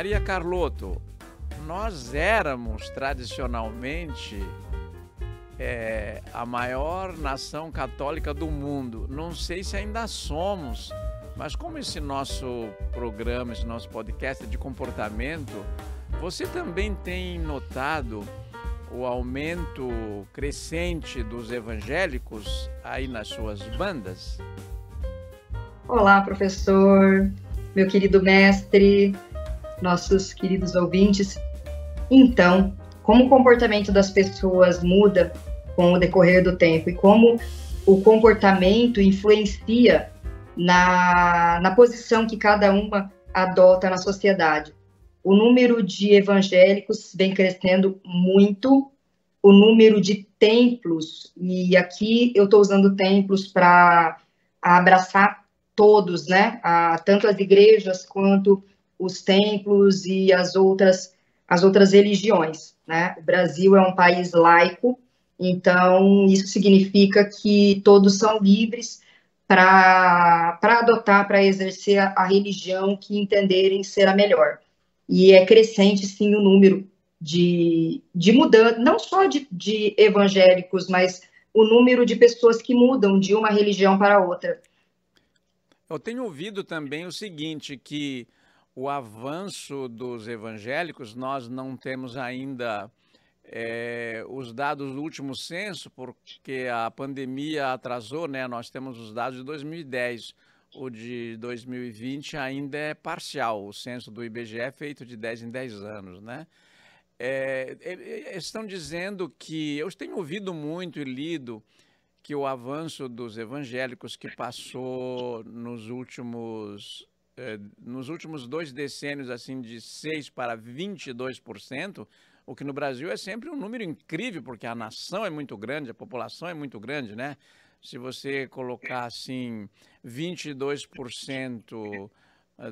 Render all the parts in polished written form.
Maria Carlotto, nós éramos tradicionalmente a maior nação católica do mundo. Não sei se ainda somos, mas como esse nosso programa, esse nosso podcast é de comportamento, você também tem notado o aumento crescente dos evangélicos aí nas suas bandas? Olá, professor, meu querido mestre, nossos queridos ouvintes. Então, como o comportamento das pessoas muda com o decorrer do tempo e como o comportamento influencia na posição que cada uma adota na sociedade. O número de evangélicos vem crescendo muito, o número de templos, e aqui eu estou usando templos para abraçar todos, né? Tanto as igrejas quanto os templos e as outras religiões, né? O Brasil é um país laico, então isso significa que todos são livres para adotar, para exercer a religião que entenderem ser a melhor. E é crescente, sim, o número de mudança, não só de evangélicos, mas o número de pessoas que mudam de uma religião para outra. Eu tenho ouvido também o seguinte, que o avanço dos evangélicos, nós não temos ainda os dados do último censo, porque a pandemia atrasou, né? Nós temos os dados de 2010. O de 2020 ainda é parcial, o censo do IBGE é feito de 10 em 10 anos, né? Estão dizendo que, eu tenho ouvido muito e lido, que o avanço dos evangélicos que passou nos últimos 2 decênios, assim, de 6 para 22%, o que no Brasil é sempre um número incrível, porque a nação é muito grande, a população é muito grande, né? Se você colocar, assim, 22%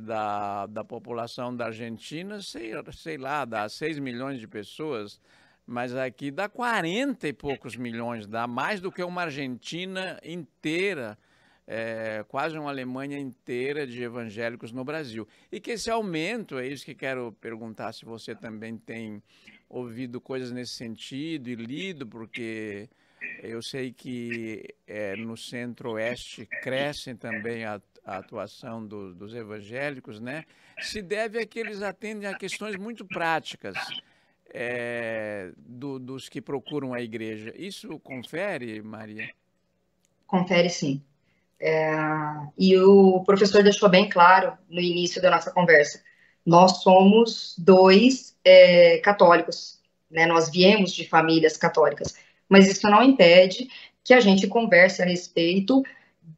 da população da Argentina, sei lá, dá 6 milhões de pessoas, mas aqui dá 40 e poucos milhões, dá mais do que uma Argentina inteira, quase uma Alemanha inteira de evangélicos no Brasil. E que esse aumento, é isso que quero perguntar, se você também tem ouvido coisas nesse sentido e lido, porque eu sei que no Centro-Oeste cresce também a atuação dos evangélicos, né? Se deve a que eles atendem a questões muito práticas dos que procuram a igreja. Isso confere, Maria? Confere, sim. E o professor deixou bem claro no início da nossa conversa. Nós somos dois católicos, né? Nós viemos de famílias católicas, mas isso não impede que a gente converse a respeito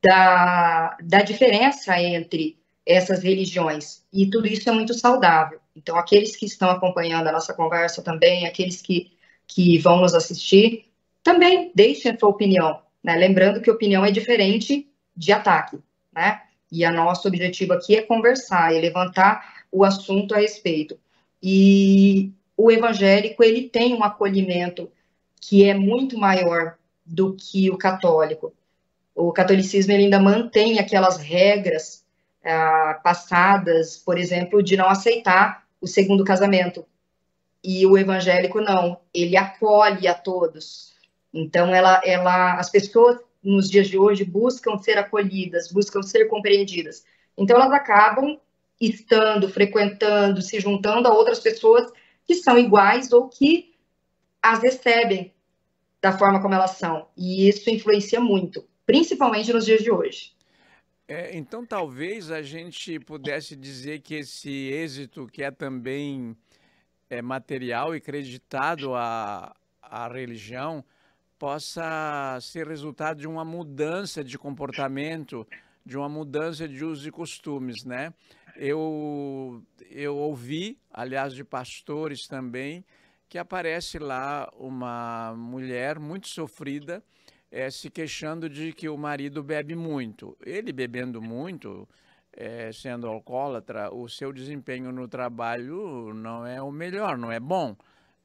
da diferença entre essas religiões, e tudo isso é muito saudável. Então, aqueles que estão acompanhando a nossa conversa também, aqueles que vão nos assistir, também deixem a sua opinião, né? Lembrando que opinião é diferente de ataque, né? E o nosso objetivo aqui é conversar, é levantar o assunto a respeito. E o evangélico, ele tem um acolhimento que é muito maior do que o católico. O catolicismo ele ainda mantém aquelas regras passadas, por exemplo, de não aceitar o segundo casamento. E o evangélico não, ele acolhe a todos. Então, as pessoas nos dias de hoje buscam ser acolhidas, buscam ser compreendidas. Então, elas acabam estando, frequentando, se juntando a outras pessoas que são iguais ou que as recebem da forma como elas são. E isso influencia muito, principalmente nos dias de hoje. Então, talvez a gente pudesse dizer que esse êxito, que é também material e creditado à religião, possa ser resultado de uma mudança de comportamento, de uma mudança de usos e costumes, né? Eu ouvi, aliás, de pastores também, que aparece lá uma mulher muito sofrida, se queixando de que o marido bebe muito. Ele bebendo muito, sendo alcoólatra, o seu desempenho no trabalho não é o melhor, não é bom.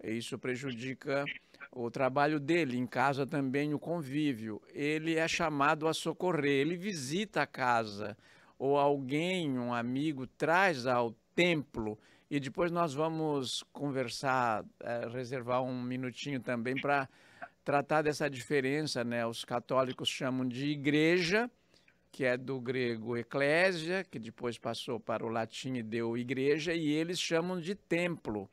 Isso prejudica o trabalho dele, em casa também o convívio. Ele é chamado a socorrer, ele visita a casa, ou alguém, um amigo, traz ao templo e depois nós vamos conversar, reservar um minutinho também para tratar dessa diferença, né? Os católicos chamam de igreja, que é do grego eclésia, que depois passou para o latim e deu igreja, e eles chamam de templo.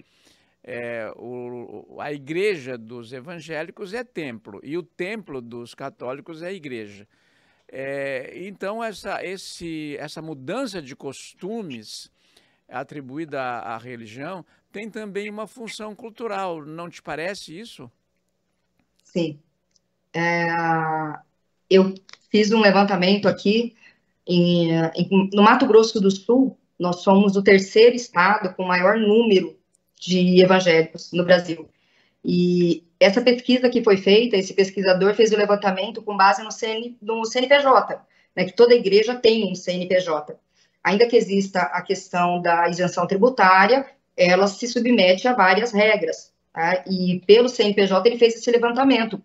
A igreja dos evangélicos é templo, e o templo dos católicos é igreja. Então, essa mudança de costumes atribuída à religião tem também uma função cultural, não te parece isso? Sim. Eu fiz um levantamento aqui no Mato Grosso do Sul. Nós somos o terceiro estado com maior número de evangélicos no Brasil. E essa pesquisa que foi feita, esse pesquisador fez o levantamento com base no CNPJ, né, que toda igreja tem um CNPJ. Ainda que exista a questão da isenção tributária, ela se submete a várias regras, tá? E pelo CNPJ ele fez esse levantamento.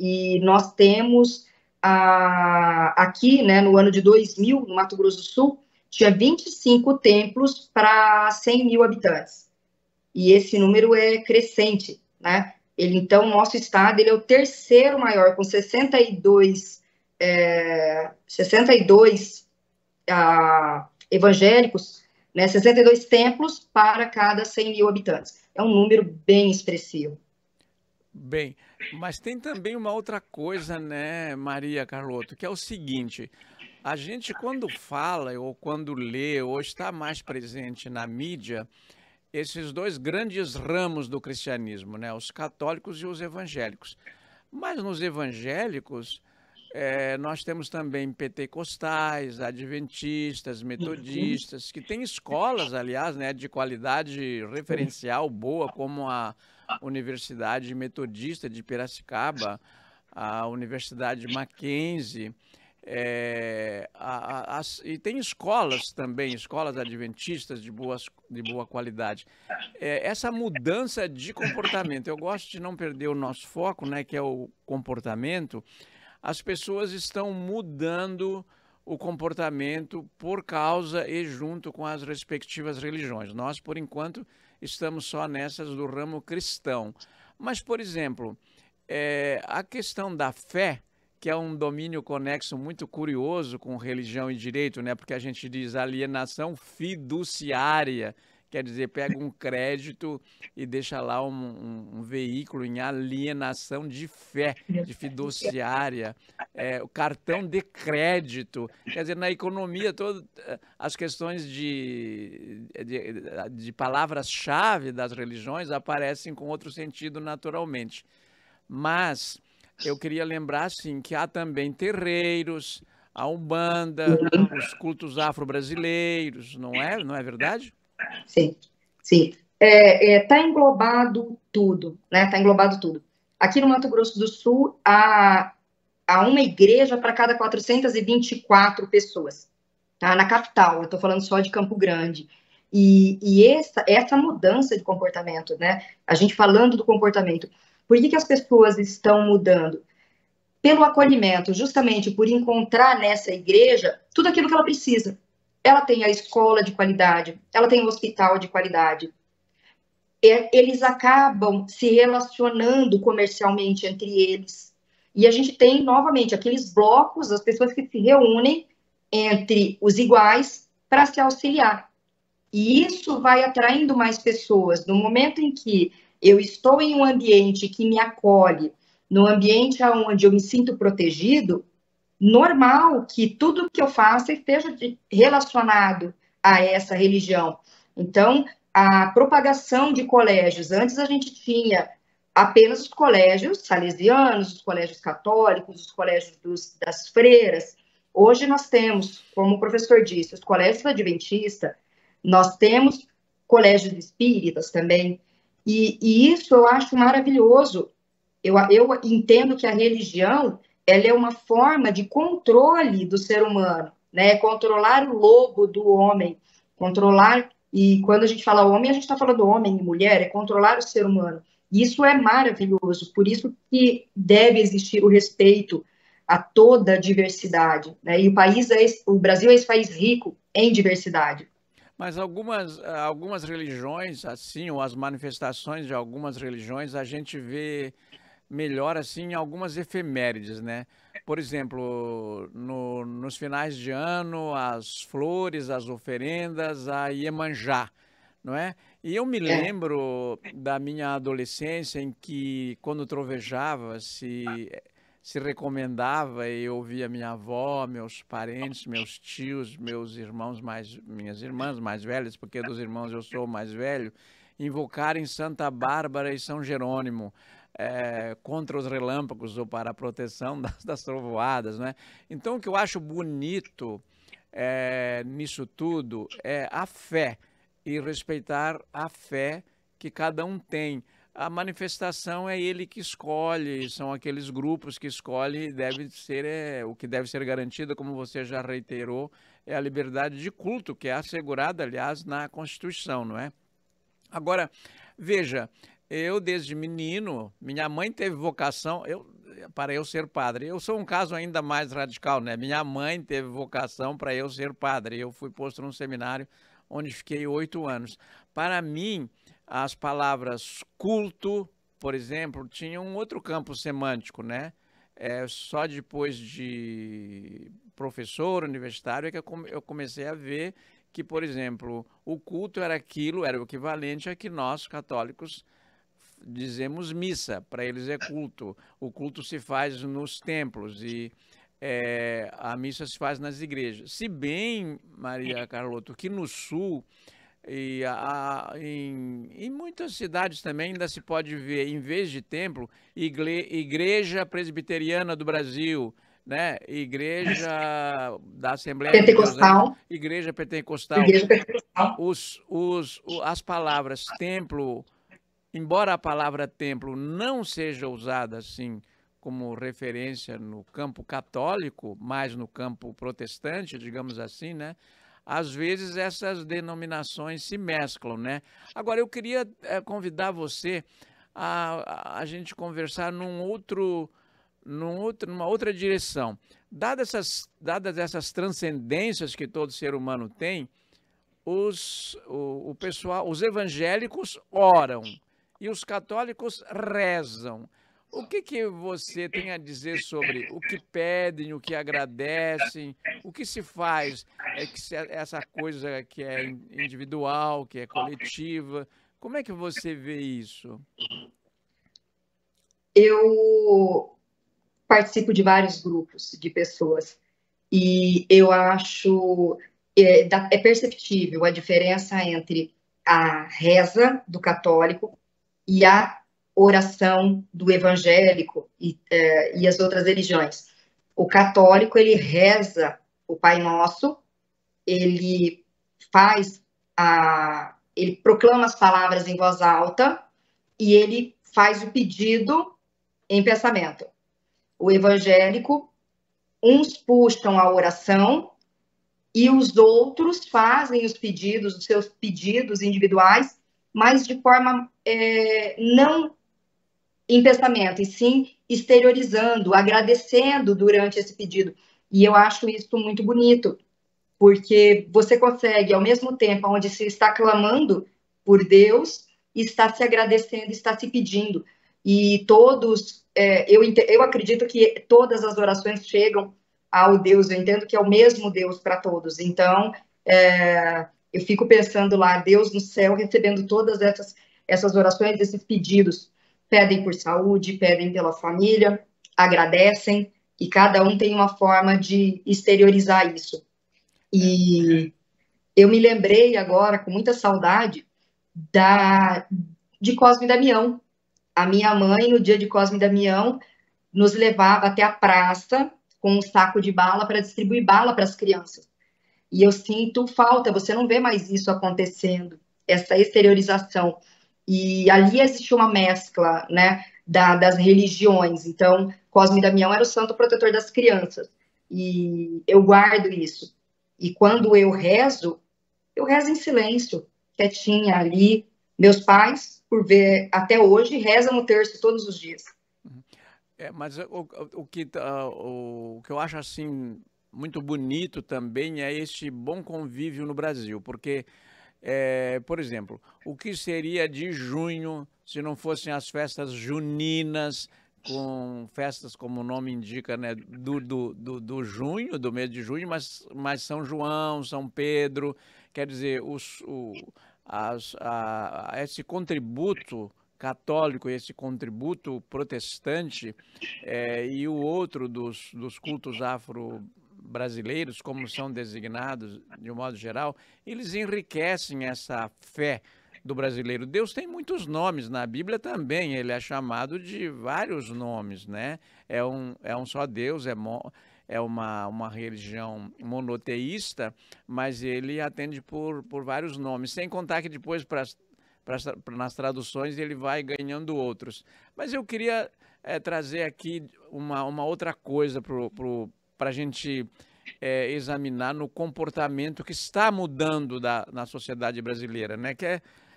E nós temos aqui, né, no ano de 2000, no Mato Grosso do Sul, tinha 25 templos para 100 mil habitantes. E esse número é crescente, né? Então, o nosso estado ele é o terceiro maior, com 62 evangélicos, né? 62 templos para cada 100 mil habitantes. É um número bem expressivo. Bem, mas tem também uma outra coisa, né, Maria Carlotto, que é o seguinte: a gente quando fala ou quando lê ou está mais presente na mídia, esses dois grandes ramos do cristianismo, né, os católicos e os evangélicos. Mas nos evangélicos, nós temos também pentecostais, adventistas, metodistas, que têm escolas, aliás, né, de qualidade referencial boa, como a Universidade Metodista de Piracicaba, a Universidade Mackenzie, e tem escolas também, escolas adventistas de boa qualidade. Essa mudança de comportamento, eu gosto de não perder o nosso foco, né, que é o comportamento. As pessoas estão mudando o comportamento por causa e junto com as respectivas religiões. Nós, por enquanto, estamos só nessas do ramo cristão. Mas, por exemplo, a questão da fé, que é um domínio conexo muito curioso com religião e direito, né? Porque a gente diz alienação fiduciária, quer dizer, pega um crédito e deixa lá um veículo em alienação de fé, de fiduciária, o cartão de crédito. Quer dizer, na economia, todas as questões de palavras-chave das religiões aparecem com outro sentido naturalmente. Mas eu queria lembrar, sim, que há também terreiros, a Umbanda, os cultos afro-brasileiros, não é verdade? Sim, sim. Tá englobado tudo, né? Tá englobado tudo. Aqui no Mato Grosso do Sul, há uma igreja para cada 424 pessoas, tá? Na capital, eu estou falando só de Campo Grande. E essa mudança de comportamento, né? A gente falando do comportamento, por que as pessoas estão mudando? Pelo acolhimento, justamente por encontrar nessa igreja tudo aquilo que ela precisa. Ela tem a escola de qualidade, ela tem o hospital de qualidade. Eles acabam se relacionando comercialmente entre eles. E a gente tem, novamente, aqueles blocos, as pessoas que se reúnem entre os iguais para se auxiliar. E isso vai atraindo mais pessoas. No momento em que eu estou em um ambiente que me acolhe, no ambiente onde eu me sinto protegido, normal que tudo que eu faça esteja relacionado a essa religião. Então, a propagação de colégios, antes a gente tinha apenas os colégios salesianos, os colégios católicos, os colégios das freiras. Hoje nós temos, como o professor disse, os colégios adventistas, nós temos colégios espíritas também, e isso eu acho maravilhoso. Eu entendo que a religião ela é uma forma de controle do ser humano, né? Controlar o lobo do homem, controlar, e quando a gente fala homem, a gente está falando homem e mulher, é controlar o ser humano. Isso é maravilhoso, por isso que deve existir o respeito a toda a diversidade, né? E o Brasil é esse país rico em diversidade. Mas algumas religiões, assim, ou as manifestações de algumas religiões, a gente vê melhor assim em algumas efemérides, né? Por exemplo, nos finais de ano, as flores, as oferendas, a Iemanjá, não é? E eu me É, lembro da minha adolescência em que, quando trovejava, se recomendava e eu ouvia minha avó, meus parentes, meus tios, minhas irmãs mais velhas, porque dos irmãos eu sou o mais velho, invocarem Santa Bárbara e São Jerônimo contra os relâmpagos ou para a proteção das trovoadas, né? Então, o que eu acho bonito nisso tudo é a fé e respeitar a fé que cada um tem. A manifestação é ele que escolhe, são aqueles grupos que escolhe, deve ser o que deve ser garantido, como você já reiterou, é a liberdade de culto, que é assegurada, aliás, na Constituição, não é? Agora, veja, eu desde menino, minha mãe teve vocação, para eu ser padre. Eu sou um caso ainda mais radical, né? Minha mãe teve vocação para eu ser padre. Eu fui posto num seminário onde fiquei 8 anos. Para mim, as palavras culto, por exemplo, tinham um outro campo semântico, né? Só depois de professor universitário é que eu comecei a ver que, por exemplo, o culto era aquilo, era o equivalente a que nós, católicos, dizemos missa, para eles é culto. O culto se faz nos templos e a missa se faz nas igrejas. Se bem, Maria Carlotto, que no sul em muitas cidades também ainda se pode ver, em vez de templo, Igreja Presbiteriana do Brasil, né? Igreja da Assembleia de Deus, pentecostal, Igreja Pentecostal. igreja pentecostal. As palavras templo, embora a palavra templo não seja usada assim como referência no campo católico, mais no campo protestante, digamos assim, né? Às vezes essas denominações se mesclam, né? Agora eu queria convidar você a gente conversar numa outra direção. Dadas essas transcendências que todo ser humano tem, o pessoal, os evangélicos oram e os católicos rezam. O que você tem a dizer sobre o que pedem, o que agradecem, o que se faz, essa coisa que é individual, que é coletiva? Como é que você vê isso? Eu participo de vários grupos de pessoas e eu acho é perceptível a diferença entre a reza do católico e a oração do evangélico e as outras religiões. O católico, ele reza o Pai Nosso, ele ele proclama as palavras em voz alta e ele faz o pedido em pensamento. O evangélico, uns puxam a oração e os outros fazem os seus pedidos individuais, mas de forma não em pensamento, e sim exteriorizando, agradecendo durante esse pedido. E eu acho isso muito bonito, porque você consegue, ao mesmo tempo onde se está clamando por Deus, está se agradecendo, está se pedindo. E todos, eu acredito que todas as orações chegam ao Deus, eu entendo que é o mesmo Deus para todos. Então, eu fico pensando lá, Deus no céu recebendo todas essas orações, esses pedidos. Pedem por saúde, pedem pela família, agradecem, e cada um tem uma forma de exteriorizar isso. É, E eu me lembrei agora, com muita saudade, da, de Cosme e Damião. A minha mãe, no dia de Cosme e Damião, nos levava até a praça com um saco de bala para distribuir bala para as crianças. E eu sinto falta, você não vê mais isso acontecendo, essa exteriorização. E ali existe uma mescla, né, das religiões. Então, Cosme e Damião era o santo protetor das crianças. E eu guardo isso. E quando eu rezo em silêncio, quietinha ali. Meus pais, por ver até hoje, rezam o terço todos os dias. mas o que eu acho assim muito bonito também é este bom convívio no Brasil, porque, por exemplo, o que seria de junho se não fossem as festas juninas, com festas, como o nome indica, né, do junho, do mês de junho, mas São João, São Pedro, quer dizer, esse contributo católico, esse contributo protestante, e o outro dos cultos afro-brasileiros, como são designados de um modo geral, eles enriquecem essa fé do brasileiro. Deus tem muitos nomes, na Bíblia também, ele é chamado de vários nomes, né? É um só Deus, é uma religião monoteísta, mas ele atende por vários nomes, sem contar que depois, nas traduções, ele vai ganhando outros. Mas eu queria trazer aqui uma outra coisa para a gente examinar no comportamento que está mudando na sociedade brasileira, né?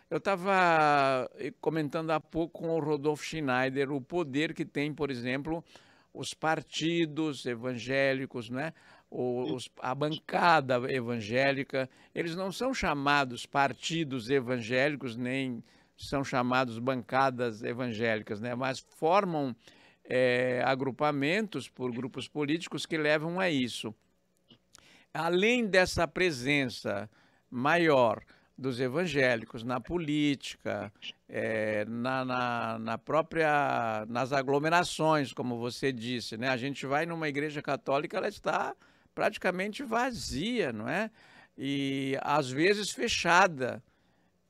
Eu estava comentando há pouco com o Rodolfo Schneider o poder que tem, por exemplo, os partidos evangélicos, né? A bancada evangélica. Eles não são chamados partidos evangélicos, nem são chamados bancadas evangélicas, né? Mas formam agrupamentos por grupos políticos que levam a isso. Além dessa presença maior dos evangélicos na política, nas aglomerações, como você disse, né? A gente vai numa igreja católica, ela está praticamente vazia, não é? E às vezes fechada.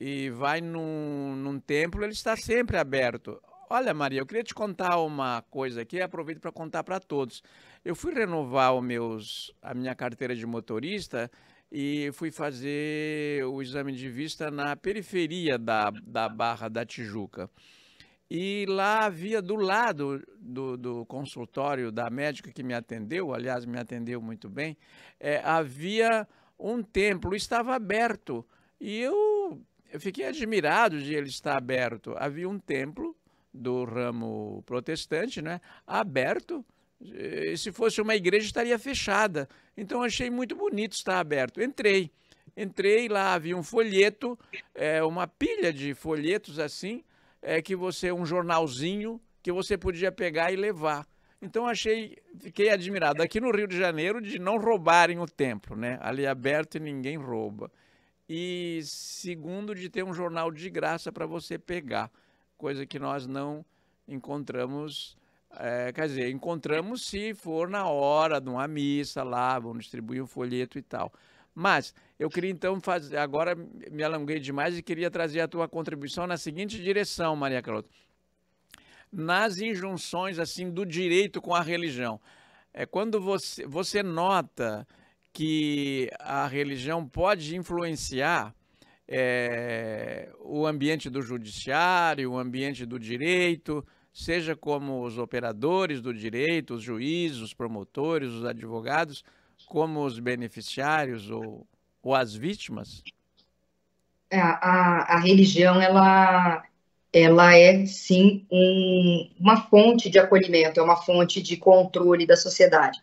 E vai num templo, ele está sempre aberto. Olha, Maria, eu queria te contar uma coisa aqui, aproveito para contar para todos. Eu fui renovar a minha carteira de motorista e fui fazer o exame de vista na periferia da Barra da Tijuca. E lá havia, do lado do consultório da médica que me atendeu, aliás, me atendeu muito bem, havia um templo, estava aberto. E eu fiquei admirado de ele estar aberto. Havia um templo do ramo protestante, né, aberto. E se fosse uma igreja, estaria fechada. Então, achei muito bonito estar aberto. Entrei lá, havia um folheto, uma pilha de folhetos assim, um jornalzinho que você podia pegar e levar. Então, fiquei admirado. Aqui no Rio de Janeiro, de não roubarem o templo, né? Ali aberto e ninguém rouba. E segundo, de ter um jornal de graça para você pegar, coisa que nós não encontramos. Quer dizer, encontramos se for na hora de uma missa lá, vão distribuir um folheto e tal. Mas eu queria então agora me alonguei demais e queria trazer a tua contribuição na seguinte direção, Maria Carlota. Nas injunções assim do direito com a religião. Quando você nota que a religião pode influenciar o ambiente do judiciário, o ambiente do direito, seja como os operadores do direito, os juízes, os promotores, os advogados, como os beneficiários ou as vítimas? A religião, ela é, sim, uma fonte de acolhimento, é uma fonte de controle da sociedade.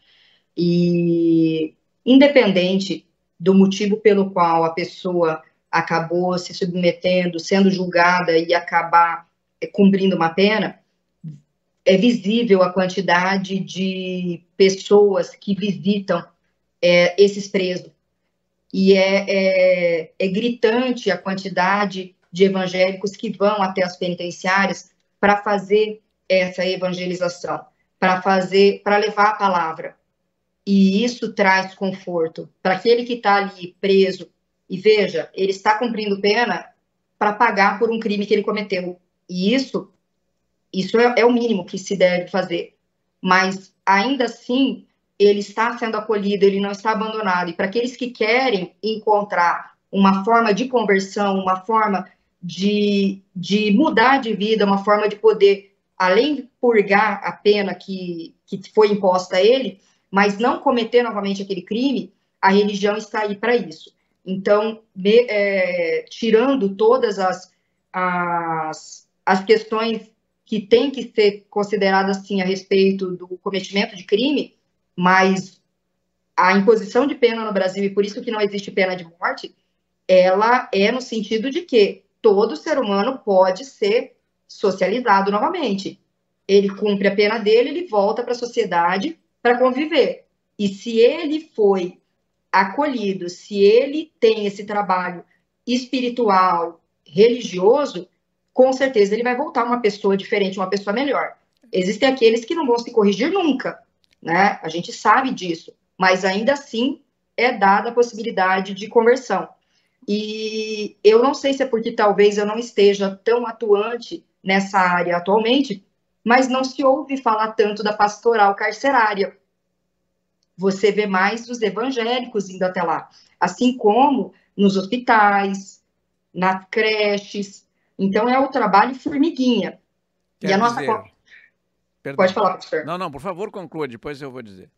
E, independente do motivo pelo qual a pessoa acabou se submetendo, sendo julgada e acabar cumprindo uma pena, é visível a quantidade de pessoas que visitam esses presos. E é gritante a quantidade de evangélicos que vão até as penitenciárias para fazer essa evangelização, para levar a palavra. E isso traz conforto para aquele que está ali preso. E veja, ele está cumprindo pena para pagar por um crime que ele cometeu. E isso é o mínimo que se deve fazer. Mas, ainda assim, ele está sendo acolhido, ele não está abandonado. E para aqueles que querem encontrar uma forma de conversão, uma forma de mudar de vida, uma forma de poder, além de purgar a pena que foi imposta a ele, mas não cometer novamente aquele crime, a religião está aí para isso. Então, tirando todas as questões que têm que ser consideradas, sim, a respeito do cometimento de crime, mas a imposição de pena no Brasil, e por isso que não existe pena de morte, ela é no sentido de que todo ser humano pode ser socializado novamente. Ele cumpre a pena dele, ele volta para a sociedade para conviver. E se ele foi acolhido, se ele tem esse trabalho espiritual, religioso, com certeza ele vai voltar uma pessoa diferente, uma pessoa melhor. Existem aqueles que não vão se corrigir nunca, né? A gente sabe disso, mas ainda assim é dada a possibilidade de conversão. E eu não sei se é porque talvez eu não esteja tão atuante nessa área atualmente, mas não se ouve falar tanto da pastoral carcerária. Você vê mais os evangélicos indo até lá, assim como nos hospitais, nas creches. Então, é o trabalho formiguinha. E Quer a nossa... dizer, Pode perdão. falar, professor. Não, por favor, conclua, depois eu vou dizer.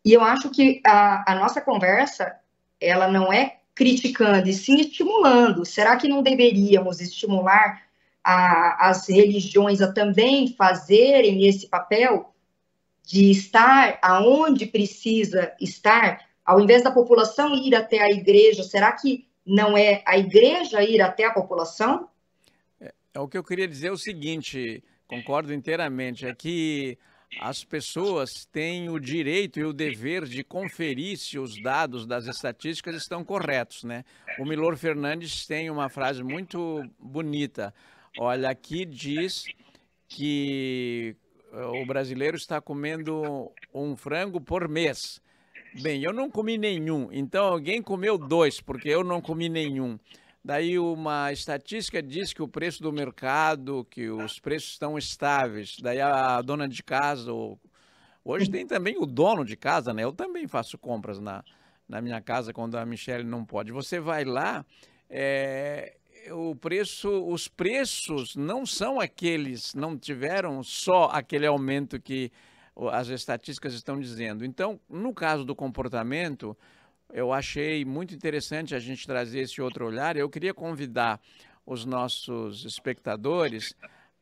E eu acho que a nossa conversa, ela não é criticando, e sim estimulando. Será que não deveríamos estimular as religiões a também fazerem esse papel de estar aonde precisa estar, ao invés da população ir até a igreja, será que não é a igreja ir até a população? O que eu queria dizer é o seguinte, concordo inteiramente, é que as pessoas têm o direito e o dever de conferir se os dados das estatísticas estão corretos, né? O Milor Fernandes tem uma frase muito bonita. Olha, aqui diz que o brasileiro está comendo um frango por mês. Bem, eu não comi nenhum, então alguém comeu 2, porque eu não comi nenhum. Daí uma estatística diz que o preço do mercado, que os preços estão estáveis. Daí a dona de casa, hoje tem também o dono de casa, né? Eu também faço compras na minha casa quando a Michelle não pode. Você vai lá, os preços não são aqueles, não tiveram só aquele aumento que as estatísticas estão dizendo. Então, no caso do comportamento, eu achei muito interessante a gente trazer esse outro olhar. Eu queria convidar os nossos espectadores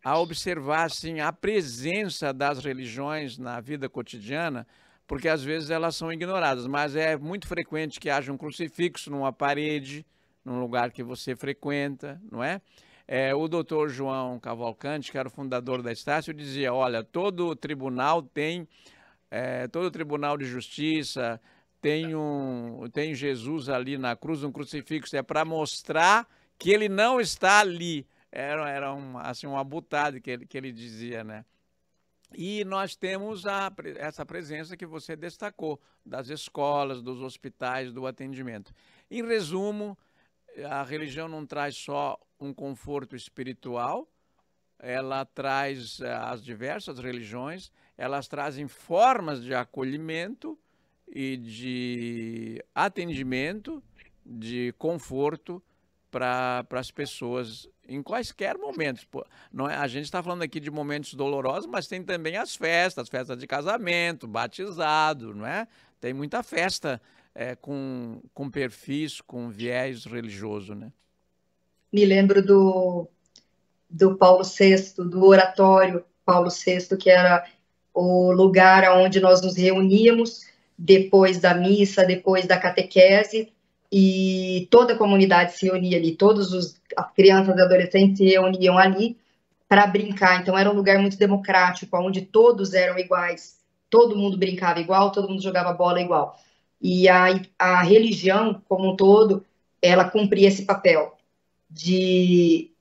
a observar assim, a presença das religiões na vida cotidiana, porque às vezes elas são ignoradas, mas é muito frequente que haja um crucifixo numa parede, num lugar que você frequenta, não é? O doutor João Cavalcante, que era o fundador da Estácio, dizia, olha, todo tribunal de justiça tem Jesus ali na cruz, um crucifixo, é para mostrar que ele não está ali. Era assim, uma butada que ele dizia, né? E nós temos essa presença que você destacou, das escolas, dos hospitais, do atendimento. Em resumo, a religião não traz só um conforto espiritual, ela traz as diversas religiões, elas trazem formas de acolhimento e de atendimento, de conforto para as pessoas em quaisquer momentos. Não é, a gente está falando aqui de momentos dolorosos, mas tem também as festas de casamento, batizado, não é? Tem muita festa com perfis, com viés religioso, né? Me lembro do Paulo VI, do oratório Paulo VI, que era o lugar onde nós nos reuníamos depois da missa, depois da catequese, e toda a comunidade se reunia ali, as crianças e adolescentes se reuniam ali para brincar. Então era um lugar muito democrático, onde todos eram iguais, todo mundo brincava igual, todo mundo jogava bola igual. E a religião, como um todo, ela cumpria esse papel de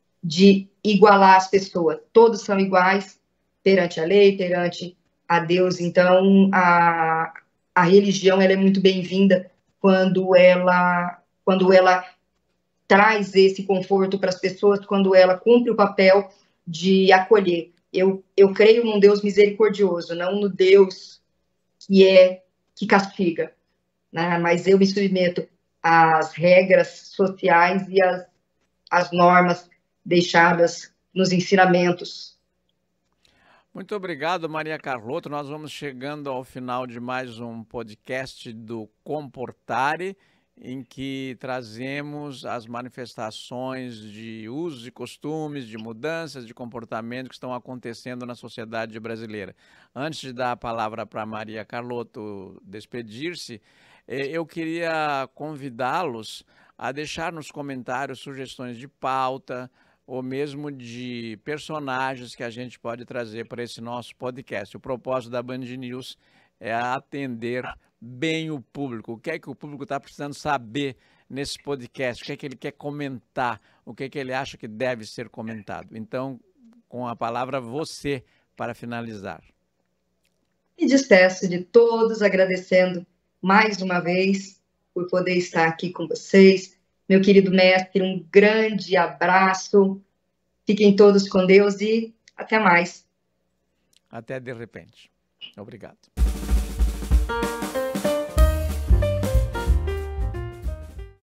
igualar as pessoas. Todos são iguais perante a lei, perante a Deus. Então, a religião ela é muito bem-vinda quando ela traz esse conforto para as pessoas, quando ela cumpre o papel de acolher. Eu creio num Deus misericordioso, não no Deus que castiga, né? Mas eu me submeto às regras sociais e às normas deixadas nos ensinamentos. Muito obrigado, Maria Carlotto. Nós vamos chegando ao final de mais um podcast do Comportare, em que trazemos as manifestações de usos e costumes, de mudanças de comportamento que estão acontecendo na sociedade brasileira. Antes de dar a palavra para Maria Carlotto despedir-se, eu queria convidá-los a deixar nos comentários sugestões de pauta ou mesmo de personagens que a gente pode trazer para esse nosso podcast. O propósito da Band News é atender bem o público. O que é que o público está precisando saber nesse podcast? O que é que ele quer comentar? O que é que ele acha que deve ser comentado? Então, com a palavra você para finalizar. Me despeço de todos, agradecendo mais uma vez por poder estar aqui com vocês. Meu querido mestre, um grande abraço. Fiquem todos com Deus e até mais. Até de repente. Obrigado.